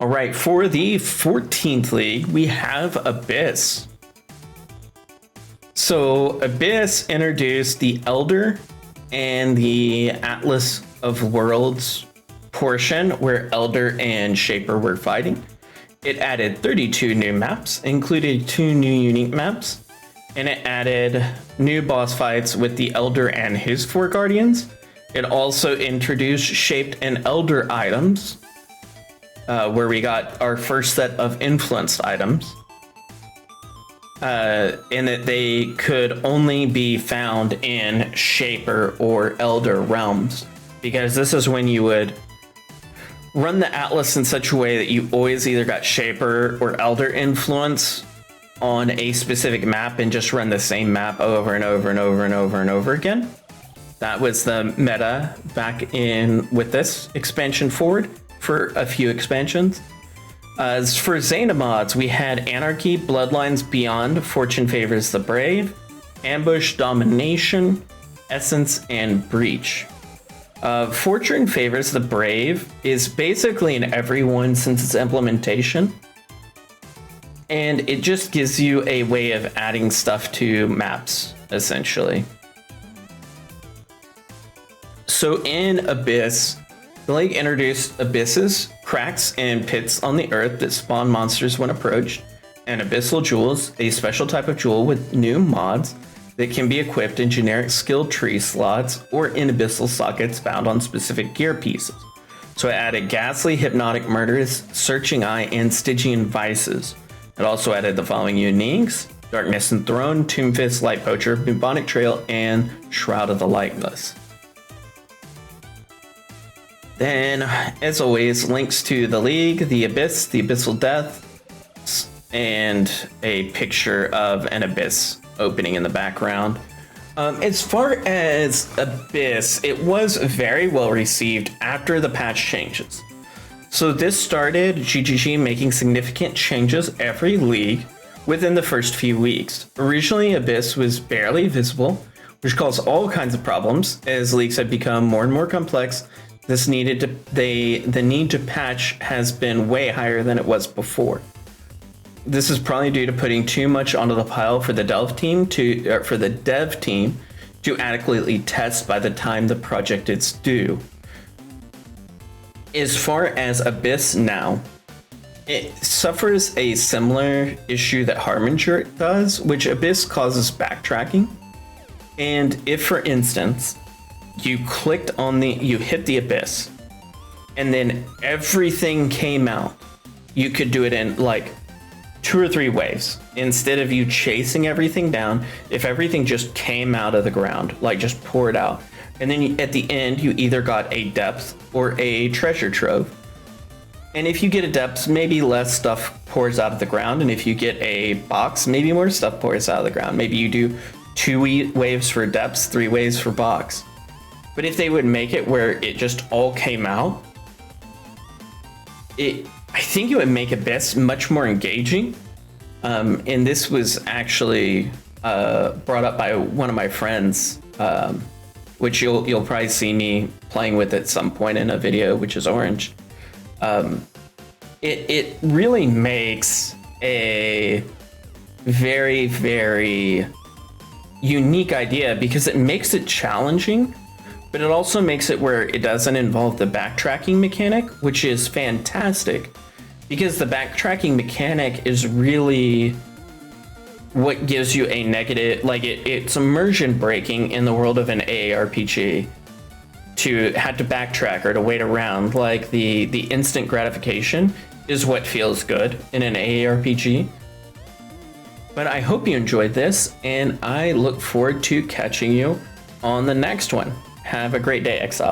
All right, for the 14th league, we have Abyss. So Abyss introduced the Elder and the Atlas of Worlds portion where Elder and Shaper were fighting. It added 32 new maps, included 2 new unique maps, and it added new boss fights with the Elder and his 4 guardians. It also introduced Shaped and Elder items, where we got our first set of influenced items. And that they could only be found in Shaper or Elder realms, because this is when you would run the Atlas in such a way that you always either got Shaper or Elder influence on a specific map and just run the same map over and over and over and over and over again. That was the meta back in with this expansion forward for a few expansions. As for Zeta mods, we had Anarchy, Bloodlines Beyond, Fortune Favors the Brave, Ambush, Domination, Essence, and Breach. Fortune Favors the Brave is basically in everyone since its implementation, and it just gives you a way of adding stuff to maps, essentially. So in Abyss, the league introduced abysses, cracks, and pits on the earth that spawn monsters when approached, and Abyssal Jewels, a special type of jewel with new mods that can be equipped in generic skill tree slots or in abyssal sockets found on specific gear pieces. So it added Ghastly, Hypnotic, Murderous, Searching Eye, and Stygian Vices. It also added the following uniques: Darkness and Throne, Tomb Fist, Light Poacher, Bubonic Trail, and Shroud of the Lightless. Then, as always, links to the league, the Abyss, the Abyssal Death, and a picture of an Abyss opening in the background. As far as Abyss, it was very well received after the patch changes. So this started GGG making significant changes every league within the first few weeks. Originally, Abyss was barely visible, which caused all kinds of problems as leagues have become more and more complex. The need to patch has been way higher than it was before. This is probably due to putting too much onto the pile for the dev team to adequately test by the time the project is due. As far as Abyss now, it suffers a similar issue that Harbinger does, which Abyss causes backtracking. And if, for instance, you hit the Abyss, and then everything came out, you could do it in like 2 or 3 waves. Instead of you chasing everything down, if everything just came out of the ground, like just poured out, and then at the end, you either got a depth or a treasure trove. And if you get a depth, maybe less stuff pours out of the ground. And if you get a box, maybe more stuff pours out of the ground. Maybe you do 2 waves for depths, 3 waves for box. But if they would make it where it just all came out, I think it would make Abyss much more engaging. And this was actually brought up by one of my friends, which you'll probably see me playing with at some point in a video, which is Orange. It really makes a very, very unique idea because it makes it challenging, but it also makes it where it doesn't involve the backtracking mechanic, which is fantastic because the backtracking mechanic is really what gives you a negative, like it's immersion breaking in the world of an AARPG to have to backtrack or to wait around. Like the instant gratification is what feels good in an AARPG. But I hope you enjoyed this, and I look forward to catching you on the next one. Have a great day, Exile.